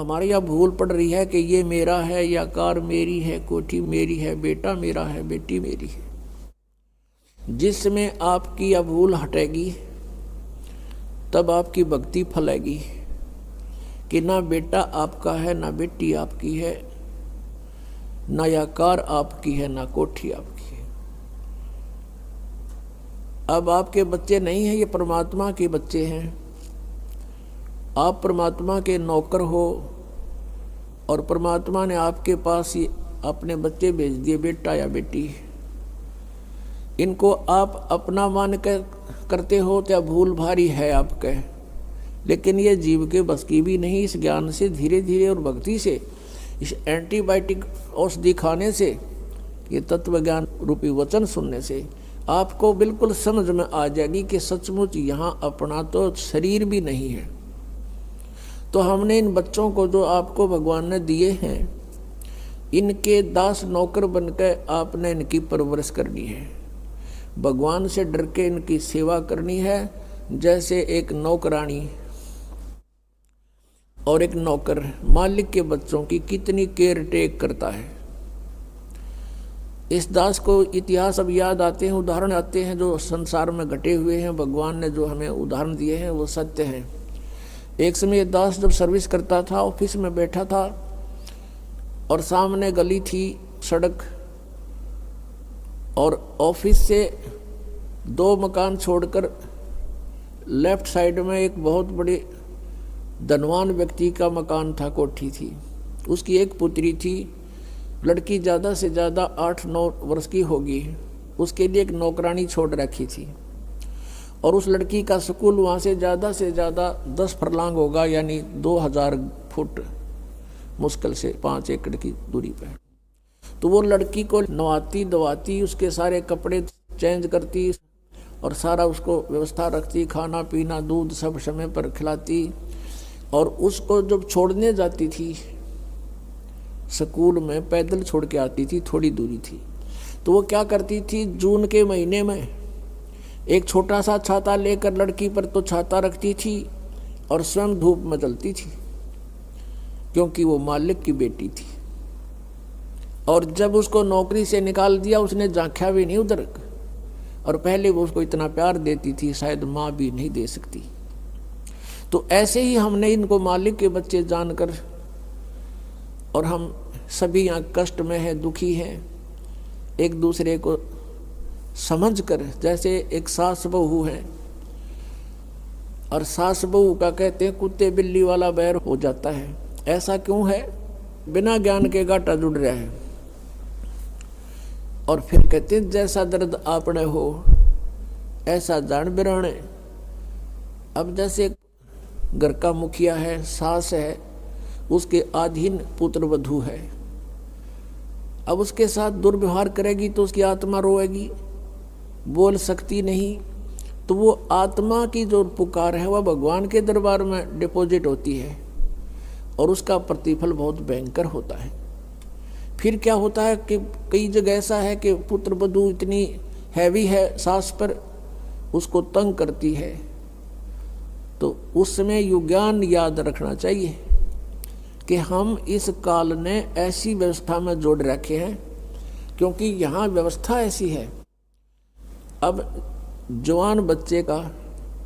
हमारे यहाँ भूल पड़ रही है कि ये मेरा है, या कार मेरी है, कोठी मेरी है, बेटा मेरा है, बेटी मेरी है। जिसमें आपकी यह भूल हटेगी तब आपकी भक्ति फलेगी कि ना बेटा आपका है, ना बेटी आपकी है, ना यह कार आपकी है, ना कोठी आपकी है। अब आपके बच्चे नहीं हैं, ये परमात्मा के बच्चे हैं। आप परमात्मा के नौकर हो और परमात्मा ने आपके पास ही अपने बच्चे भेज दिए, बेटा या बेटी। इनको आप अपना मान कर करते हो तो भूल भारी है आपके, लेकिन ये जीव के बस की भी नहीं। इस ज्ञान से धीरे धीरे और भक्ति से, इस एंटीबायोटिक औषधि खाने से, ये तत्व ज्ञान रूपी वचन सुनने से आपको बिल्कुल समझ में आ जाएगी कि सचमुच यहाँ अपना तो शरीर भी नहीं है। तो हमने इन बच्चों को जो आपको भगवान ने दिए हैं, इनके दास नौकर बनकर आपने इनकी परवरिश करनी है। भगवान से डर के इनकी सेवा करनी है, जैसे एक नौकरानी और एक नौकर मालिक के बच्चों की कितनी केयर टेक करता है। इस दास को इतिहास अब याद आते हैं, उदाहरण आते हैं जो संसार में घटे हुए हैं। भगवान ने जो हमें उदाहरण दिए हैं वो सत्य हैं। एक समय दास जब सर्विस करता था, ऑफिस में बैठा था और सामने गली थी, सड़क, और ऑफिस से 2 मकान छोड़कर लेफ्ट साइड में एक बहुत बड़ी धनवान व्यक्ति का मकान था, कोठी थी। उसकी एक पुत्री थी, लड़की ज़्यादा से ज़्यादा 8-9 वर्ष की होगी। उसके लिए एक नौकरानी छोड़ रखी थी और उस लड़की का स्कूल वहाँ से ज़्यादा 10 फरलांग होगा, यानी 2000 फुट मुश्किल से 5 एकड़ की दूरी पर। तो वो लड़की को नवाती धवाती, उसके सारे कपड़े चेंज करती और सारा उसको व्यवस्था रखती, खाना पीना दूध सब समय पर खिलाती। और उसको जब छोड़ने जाती थी स्कूल में, पैदल छोड़ के आती थी, थोड़ी दूरी थी, तो वो क्या करती थी, जून के महीने में एक छोटा सा छाता लेकर लड़की पर तो छाता रखती थी और स्वयं धूप में जलती थी, क्योंकि वो मालिक की बेटी थी। और जब उसको नौकरी से निकाल दिया, उसने झांका भी नहीं उधर, और पहले वो उसको इतना प्यार देती थी, शायद माँ भी नहीं दे सकती। तो ऐसे ही हमने इनको मालिक के बच्चे जानकर, और हम सभी यहाँ कष्ट में हैं, दुखी हैं, एक दूसरे को समझकर, जैसे एक सास बहू है और सास बहू का कहते हैं कुत्ते बिल्ली वाला बैर हो जाता है। ऐसा क्यों है? बिना ज्ञान के गाटा जुड़ रहा है। और फिर कहते हैं जैसा दर्द आपने हो ऐसा जान बिराने। अब जैसे घर का मुखिया है, सास है, उसके अधीन पुत्र वधू है, अब उसके साथ दुर्व्यवहार करेगी तो उसकी आत्मा रोएगी, बोल सकती नहीं। तो वो आत्मा की जो पुकार है वह भगवान के दरबार में डिपॉजिट होती है और उसका प्रतिफल बहुत भयंकर होता है। फिर क्या होता है कि कई जगह ऐसा है कि पुत्र वधू इतनी हैवी है सास पर, उसको तंग करती है, तो उस समय युज्ञान याद रखना चाहिए कि हम इस काल ने ऐसी व्यवस्था में जोड़ रखे हैं, क्योंकि यहाँ व्यवस्था ऐसी है। अब जवान बच्चे का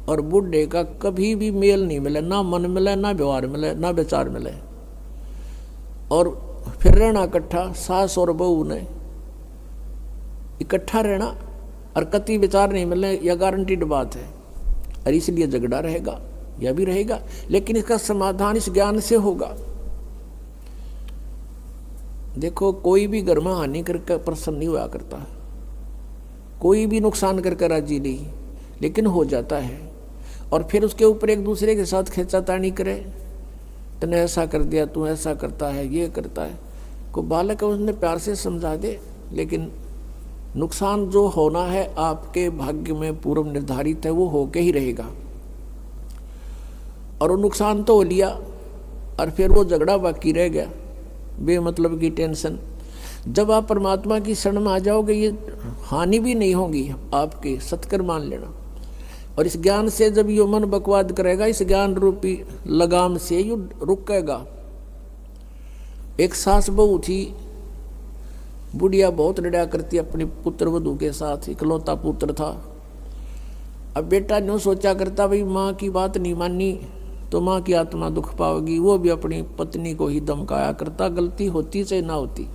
और बूढ़े का कभी भी मेल नहीं मिले, ना मन मिले, ना व्यवहार मिले, ना विचार मिले, और फिर रहना इकट्ठा, सास और बहू ने इकट्ठा रहना और कति विचार नहीं मिले, यह गारंटीड बात है। और इसलिए झगड़ा रहेगा, यह भी रहेगा, लेकिन इसका समाधान इस ज्ञान से होगा। देखो, कोई भी घर में हानि करके प्रसन्न नहीं हुआ करता, कोई भी नुकसान करके राजी नहीं, लेकिन हो जाता है। और फिर उसके ऊपर एक दूसरे के साथ खींचातानी करे, तूने ऐसा कर दिया, तू ऐसा करता है, ये करता है। को बालक है उसने प्यार से समझा दे, लेकिन नुकसान जो होना है आपके भाग्य में पूर्व निर्धारित है, वो होके ही रहेगा। और वो नुकसान तो हो लिया और फिर वो झगड़ा बाकी रह गया, बेमतलब की टेंशन। जब आप परमात्मा की शरण में आ जाओगे, ये हानि भी नहीं होगी आपके, सत्कर मान लेना। और इस ज्ञान से जब यो मन बकवाद करेगा, इस ज्ञान रूपी लगाम से यो रुकेगा, एक सास बहू थी, बुढ़िया बहुत लड़ा करती अपने पुत्र वधू के साथ, इकलौता पुत्र था। अब बेटा यूँ सोचा करता भाई माँ की बात नहीं मानी तो माँ की आत्मा दुख पाओगी, वो भी अपनी पत्नी को ही धमकाया करता, गलती होती चाहे ना होती,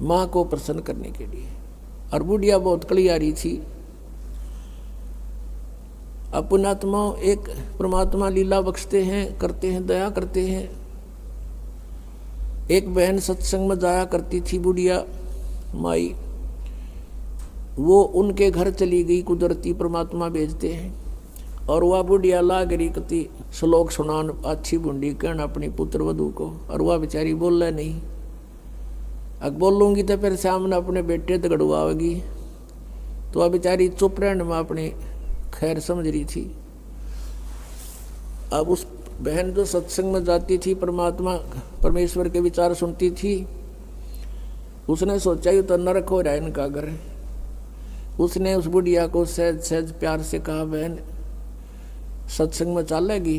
माँ को प्रसन्न करने के लिए। और बुढ़िया बहुत कलियारी थी। अब पुण्यात्मा एक परमात्मा लीला बख्शते हैं, करते हैं, दया करते हैं। एक बहन सत्संग में जाया करती थी बुढ़िया माई, वो उनके घर चली गई, कुदरती परमात्मा भेजते हैं। और वह बुढ़िया लाग रही कति श्लोक सुनान अच्छी बुंडी कहना अपनी पुत्र वधू को, और वह बेचारी बोल रहा नहीं। अब बोलूँगी तो फिर सामने अपने बेटे दगड़वाएगी, तो वह बेचारी चुप रहने में अपनी खैर समझ रही थी। अब उस बहन जो सत्संग में जाती थी, परमात्मा परमेश्वर के विचार सुनती थी, उसने सोचा ये तो नरक हो रहा है इनका घर। उसने उस बुढ़िया को सहज सहज प्यार से कहा, बहन सत्संग में चलेगी?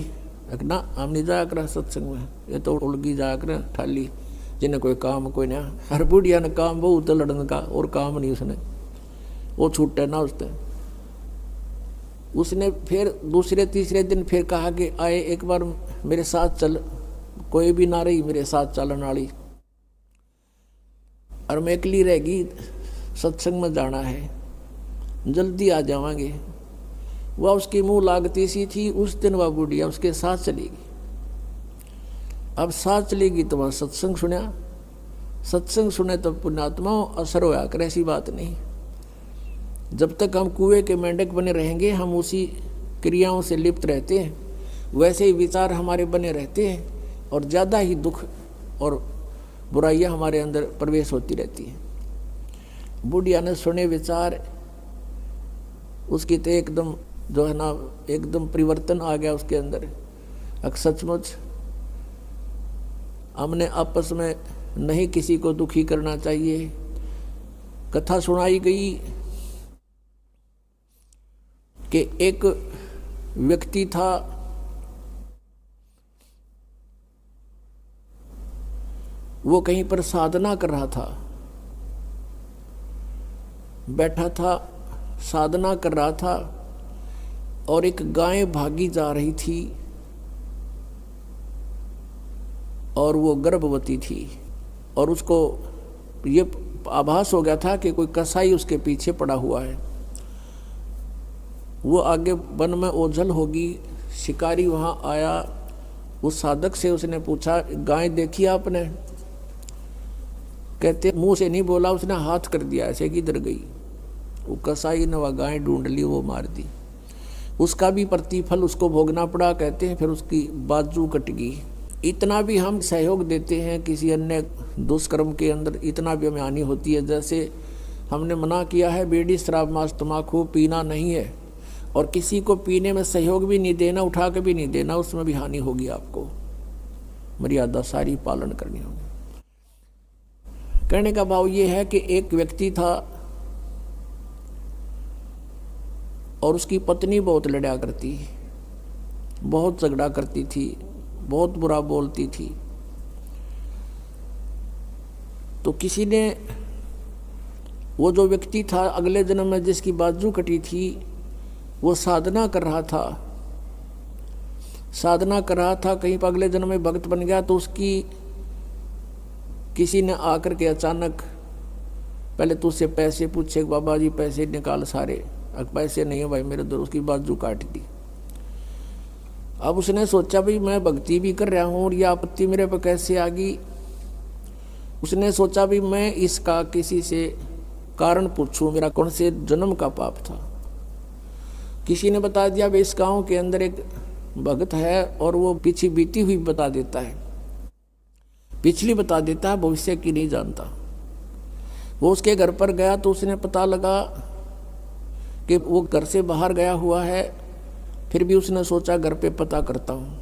ना हम नहीं जाया कर सत्संग में, ये तो उड़गी जाया कर ठाली, जिन्हें कोई काम कोई ना। हर बुढ़िया ने काम बहुत लड़ने का, और काम नहीं उसने, वो छूटे ना उसने फिर दूसरे तीसरे दिन फिर कहा कि आए एक बार मेरे साथ चल, कोई भी ना रही मेरे साथ चलने वाली, और मैं अकेली रहेगी, सत्संग में जाना है, जल्दी आ जावांगे। वह उसकी मुंह लागती सी थी। उस दिन वह बुढ़िया उसके साथ चलेगी। अब साथ चलेगी तो वह सत्संग सुना, सत्संग सुने तो पुण्यात्मा असर होया कर, ऐसी बात नहीं। जब तक हम कुएं के मेंढक बने रहेंगे, हम उसी क्रियाओं से लिप्त रहते हैं, वैसे ही विचार हमारे बने रहते हैं, और ज़्यादा ही दुख और बुराइयां हमारे अंदर प्रवेश होती रहती हैं। बुढ़िया ने सुने विचार, उसकी तो एकदम जो है ना, एकदम परिवर्तन आ गया उसके अंदर। सचमुच हमने आपस में नहीं किसी को दुखी करना चाहिए। कथा सुनाई गई कि एक व्यक्ति था, वो कहीं पर साधना कर रहा था, बैठा था, साधना कर रहा था, और एक गाय भागी जा रही थी, और वो गर्भवती थी, और उसको ये आभास हो गया था कि कोई कसाई उसके पीछे पड़ा हुआ है। वो आगे वन में ओझल होगी। शिकारी वहाँ आया, उस साधक से उसने पूछा, गाय देखी आपने? कहते मुंह से नहीं बोला, उसने हाथ कर दिया ऐसे, किधर गई? वो कसाई ने वह गाय ढूंढ ली, वो मार दी। उसका भी प्रतिफल उसको भोगना पड़ा। कहते हैं फिर उसकी बाजू कट गई। इतना भी हम सहयोग देते हैं किसी अन्य दुष्कर्म के अंदर, इतना भी हमें हानि होती है। जैसे हमने मना किया है बीड़ी शराब मांस तम्बाकू पीना नहीं है, और किसी को पीने में सहयोग भी नहीं देना, उठा के भी नहीं देना, उसमें भी हानि होगी। आपको मर्यादा सारी पालन करनी होगी। कहने का भाव ये है कि एक व्यक्ति था और उसकी पत्नी बहुत लड़ा करती, बहुत झगड़ा करती थी, बहुत बुरा बोलती थी। तो किसी ने, वो जो व्यक्ति था अगले जन्म में जिसकी बाजू कटी थी, वो साधना कर रहा था, साधना कर रहा था, कहीं पर अगले जन्म में भक्त बन गया। तो उसकी किसी ने आकर के अचानक पहले तो उससे पैसे पूछे, बाबा जी पैसे निकाल सारे। पैसे नहीं है भाई मेरे दो, उसकी बाजू काट दी। अब उसने सोचा भाई मैं भक्ति भी कर रहा हूँ और यह आपत्ति मेरे पर कैसे आ गई। उसने सोचा भी मैं इसका किसी से कारण पूछूं, मेरा कौन से जन्म का पाप था। किसी ने बता दिया भाई इस गाँव के अंदर एक भक्त है और वो पीछे बीती हुई बता देता है, पिछली बता देता है, भविष्य की नहीं जानता। वो उसके घर पर गया तो उसने पता लगा कि वो घर से बाहर गया हुआ है। फिर भी उसने सोचा घर पे पता करता हूँ।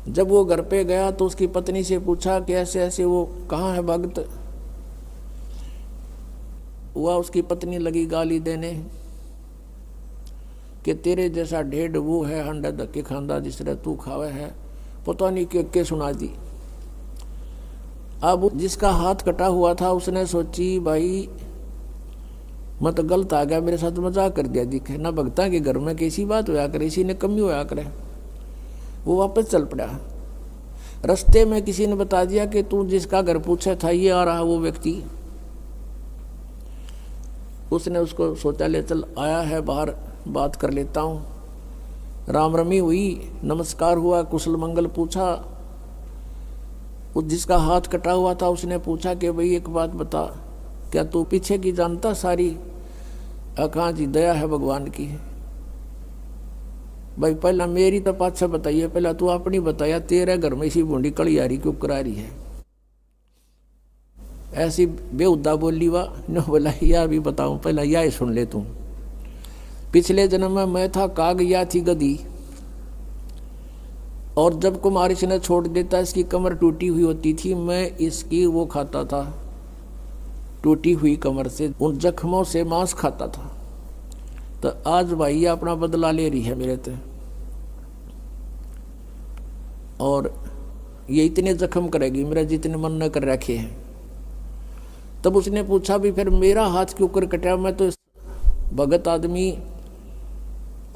जब वो घर पे गया तो उसकी पत्नी से पूछा कि ऐसे ऐसे वो कहाँ है भक्त। हुआ उसकी पत्नी लगी गाली देने कि तेरे जैसा ढेड वो है, अंडा धक्के खांदा जिस तरह तू खावे है, पता नहीं के सुना दी। अब जिसका हाथ कटा हुआ था उसने सोची भाई मैं तो गलत आ गया, मेरे साथ मजाक कर दिया दिखे ना, भगता के घर में कैसी बात होया करे, इसी ने कमी होया करे। वो वापस चल पड़ा। रास्ते में किसी ने बता दिया कि तू जिसका घर पूछा था ये आ रहा वो व्यक्ति। उसने उसको सोचा ले चल आया है बाहर बात कर लेता हूँ। राम रमी हुई, नमस्कार हुआ, कुशल मंगल पूछा। उस जिसका हाथ कटा हुआ था उसने पूछा कि भाई एक बात बता, क्या तू पीछे की जानता सारी? कहाँ जी दया है भगवान की। भाई पहला मेरी तो पाछा बताइए, पहला तू अपनी बताया, तेरे घर में इसी बूंदी कड़ी आ रही क्यों करा रही है? ऐसी बेहुदा बोली वाह न बोला या भी बताऊं, पहला या ही सुन ले तू। पिछले जन्म में मैं था काग, या थी गधी, और जब कुमारिश ने छोड़ देता इसकी कमर टूटी हुई होती थी, मैं इसकी वो खाता था, टूटी हुई कमर से उन जख्मों से मांस खाता था। तो आज भाई ये अपना बदला ले रही है मेरे से, और ये इतने जख्म करेगी मेरा जितने मन न कर रखे हैं। तब उसने पूछा भी फिर मेरा हाथ क्यों कर कटा? मैं तो भगत आदमी,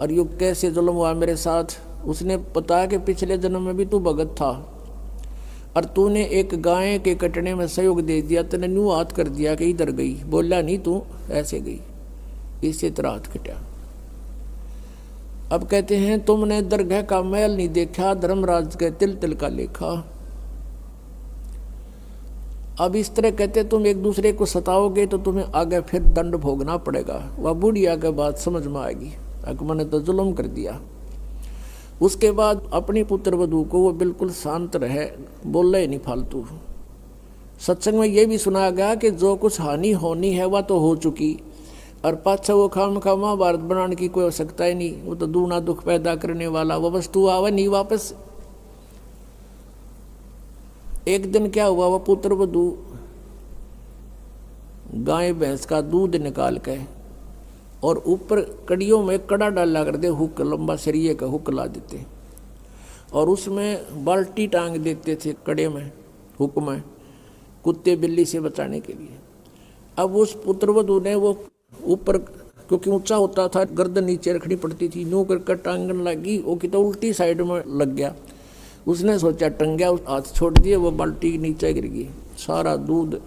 और ये कैसे जुल्म हुआ मेरे साथ? उसने बताया कि पिछले जन्म में भी तू भगत था और तूने एक गाय के कटने में सहयोग दे दिया, तूने न्यू हाथ कर दिया कि इधर गई, बोला नहीं तू ऐसे गई, इससे तेरा हाथ कटा। अब कहते हैं तुमने दरगाह का मैल नहीं देखा, धर्मराज के तिल तिल का लेखा। अब इस तरह कहते तुम एक दूसरे को सताओगे तो तुम्हें आगे फिर दंड भोगना पड़ेगा। वह बुढ़िया के बात समझ में आएगी, मैंने तो जुल्म कर दिया। उसके बाद अपनी पुत्र वधू को वो बिल्कुल शांत रहे, बोले ही नहीं फालतू। सत्संग में ये भी सुनाया गया कि जो कुछ हानि होनी है वह तो हो चुकी, और पाछा वो खाम खा महाभारत बनाने की कोई आवश्यकता ही नहीं। वो तो दूना दुख पैदा करने वाला वो वस्तु आवे नहीं वापस। एक दिन क्या हुआ, वह पुत्र वधू गाय भैंस का दूध निकाल के और ऊपर कड़ियों में कड़ा डाला कर दे, हुक लंबा सरिये का हुक ला देते, और उसमें बाल्टी टांग देते थे कड़े में, हुक में, कुत्ते बिल्ली से बचाने के लिए। अब उस पुत्रवधू ने वो ऊपर, क्योंकि ऊंचा होता था, गर्दन नीचे रखनी पड़ती थी, यूं कर टांगन लगी, वो कि तो उल्टी साइड में लग गया। उसने सोचा टंग गया, हाथ छोड़ दिए, वो बाल्टी नीचे गिर गई, सारा दूध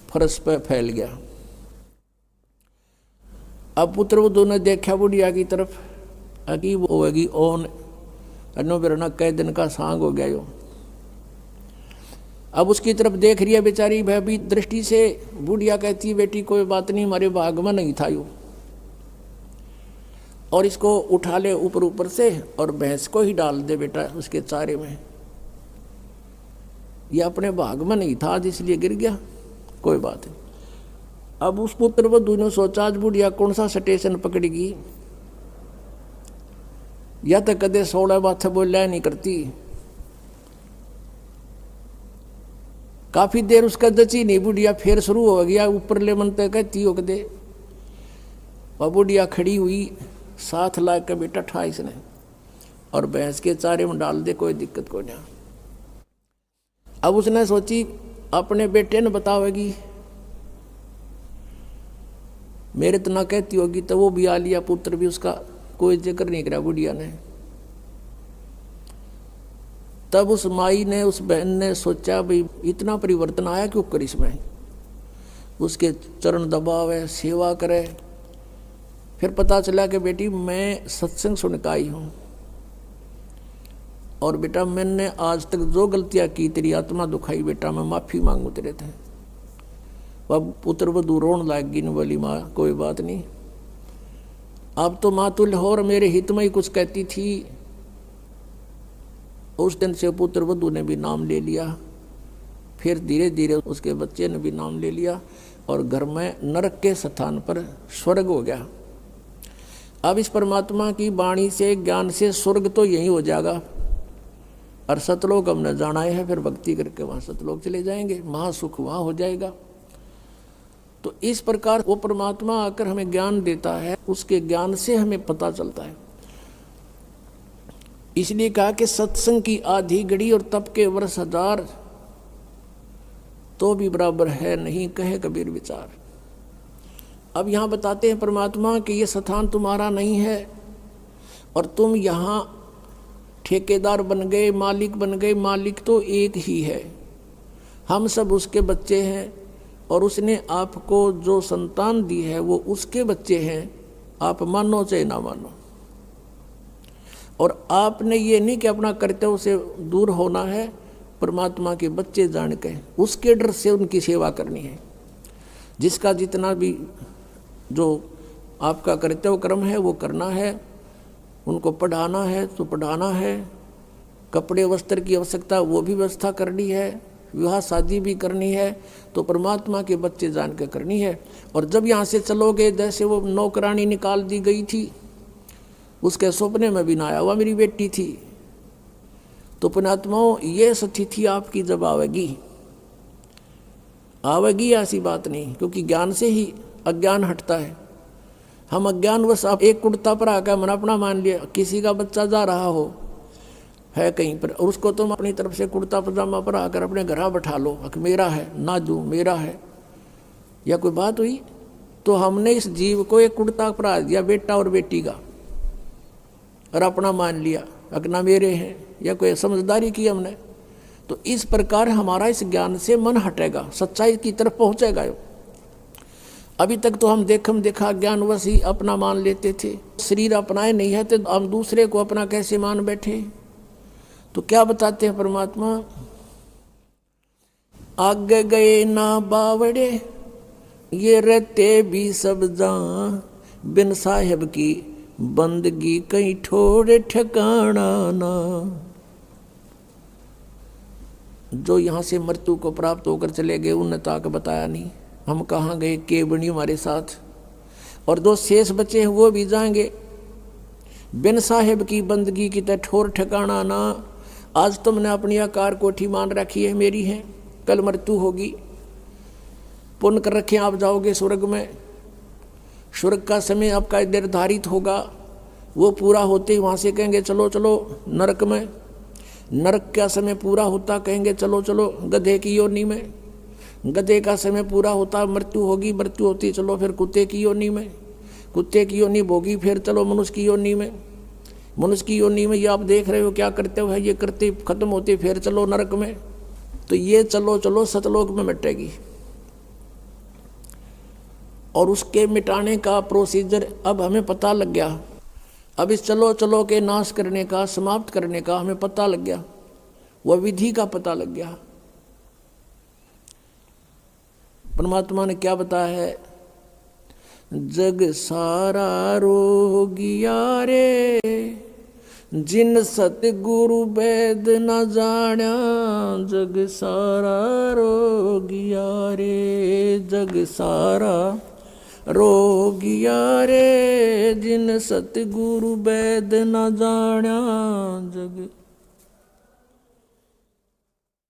फर्श पे फैल गया। अब पुत्रवधू ने देखा बुढ़िया की तरफ, अगी वो होगी ओन अनो बिरना कई दिन का सांग हो गया यो। अब उसकी तरफ देख रही है बेचारी भयभीत दृष्टि से। बुढ़िया कहती बेटी कोई बात नहीं, हमारे भाग में नहीं था यो, और इसको उठा ले ऊपर ऊपर से और भैंस को ही डाल दे बेटा उसके चारे में। ये अपने भाग में नहीं था आज इसलिए गिर गया, कोई बात नहीं। अब उस पुत्रवधू ने सोचा आज बुढ़िया कौन सा स्टेशन पकड़ेगी, या तो कदे 16 बात बोलिया नहीं करती। काफी देर उसका जची नहीं, बुढ़िया फिर शुरू हो गया ऊपर ले मन तक कहती हो कदे। वह बुढ़िया खड़ी हुई, साथ ला के बेटा ठा इसने और भैंस के चारे में डाल दे, कोई दिक्कत को नहीं। अब उसने सोची अपने बेटे ने बतावेगी, मेरे तो ना कहती होगी, तो वो भी आ लिया, पुत्र भी उसका कोई जिक्र नहीं करा बुढ़िया ने। तब उस माई ने, उस बहन ने सोचा भाई इतना परिवर्तन आया क्यों कर इसमें, उसके चरण दबावे, सेवा करे। फिर पता चला कि बेटी मैं सत्संग सुन के आई हूँ, और बेटा मैंने आज तक जो गलतियाँ की तेरी आत्मा दुखाई, बेटा मैं माफ़ी मांगू तेरे थे। अब पुत्र वधू रोन लाग गई, बोली माँ कोई बात नहीं, अब तो माँ तुल्य हो और मेरे हित में ही कुछ कहती थी। उस दिन से पुत्र वधू ने भी नाम ले लिया, फिर धीरे धीरे उसके बच्चे ने भी नाम ले लिया, और घर में नरक के स्थान पर स्वर्ग हो गया। अब इस परमात्मा की वाणी से, ज्ञान से स्वर्ग तो यही हो जाएगा, और सतलोक हमने जाना है, फिर भक्ति करके वहाँ सतलोक चले जाएंगे, महासुख वहाँ हो जाएगा। तो इस प्रकार वो परमात्मा आकर हमें ज्ञान देता है, उसके ज्ञान से हमें पता चलता है। इसलिए कहा कि सत्संग की आधी घड़ी और तप के वर्ष 1000, तो भी बराबर है नहीं, कहे कबीर विचार। अब यहाँ बताते हैं परमात्मा कि ये स्थान तुम्हारा नहीं है और तुम यहाँ ठेकेदार बन गए, मालिक बन गए। मालिक तो एक ही है, हम सब उसके बच्चे हैं और उसने आपको जो संतान दी है वो उसके बच्चे हैं, आप मानो चाहे ना मानो। और आपने ये नहीं कि अपना कर्तव्य से दूर होना है, परमात्मा के बच्चे जान के उसके डर से उनकी सेवा करनी है। जिसका जितना भी जो आपका कर्तव्य कर्म है वो करना है, उनको पढ़ाना है तो पढ़ाना है, कपड़े वस्त्र की आवश्यकता वो भी व्यवस्था करनी है, विवाह शादी भी करनी है, तो परमात्मा के बच्चे जान के करनी है। और जब यहाँ से चलोगे, जैसे वो नौकरानी निकाल दी गई थी, उसके सपने में भी ना आया, वह मेरी बेटी थी। तो पुण्यात्माओं, ये स्थिति आपकी जब आवेगी ऐसी बात नहीं, क्योंकि ज्ञान से ही अज्ञान हटता है। हम अज्ञानवश आप एक कुर्ता पर आकर मन अपना मान लिया, किसी का बच्चा जा रहा हो है कहीं पर, और उसको तुम अपनी तरफ से कुर्ता पजामा पर आकर अपने घर बैठा लो, मेरा है ना जो मेरा है, या कोई बात हुई? तो हमने इस जीव को एक कुर्ता परा दिया, बेटा और बेटी का, और अपना मान लिया अगना मेरे हैं, या कोई समझदारी की हमने। तो इस प्रकार हमारा इस ज्ञान से मन हटेगा, सच्चाई की तरफ पहुंचेगा। अभी तक तो हम देखा ज्ञानवश ही अपना मान लेते थे, शरीर अपनाए नहीं है तो हम दूसरे को अपना कैसे मान बैठे। तो क्या बताते हैं परमात्मा, आगे गए ना बावड़े ये रहते भी सब जान, बिन साहेब की बंदगी कहीं ठोड़े ठिकाना ना। जो यहाँ से मृत्यु को प्राप्त होकर चले गए उन्हें ताक बताया नहीं, हम कहाँ गए, के बनी हमारे साथ। और जो शेष बचे हैं वो भी जाएंगे, बिन साहेब की बंदगी की तरह ठोर ठिकाना ना। आज तुमने अपनी आकार कोठी मान रखी है मेरी है, कल मृत्यु होगी, पुण्य कर रखे आप जाओगे स्वर्ग में, स्वर्ग का समय आपका निर्धारित होगा, वो पूरा होते ही वहाँ से कहेंगे चलो चलो नरक में, नरक का समय पूरा होता कहेंगे चलो चलो गधे की योनि में, गधे का समय पूरा होता मृत्यु होगी, मृत्यु होती चलो फिर कुत्ते की योनि में, कुत्ते की योनि भोगी फिर चलो मनुष्य की योनि में, मनुष्य की योनि में ये आप देख रहे हो क्या करते हो, ये करते खत्म होते फिर चलो नरक में। तो ये चलो चलो सतलोक में मिटेगी। और उसके मिटाने का प्रोसीजर अब हमें पता लग गया, अब इस चलो चलो के नाश करने का, समाप्त करने का हमें पता लग गया, वह विधि का पता लग गया। परमात्मा ने क्या बताया है, जग सारा रोगिया रे जिन सतगुरु वैद न जाण्या, जग सारा रोगिया रे, जग सारा रोगिया रे जिन सतगुरु वैद न जाण्या, जग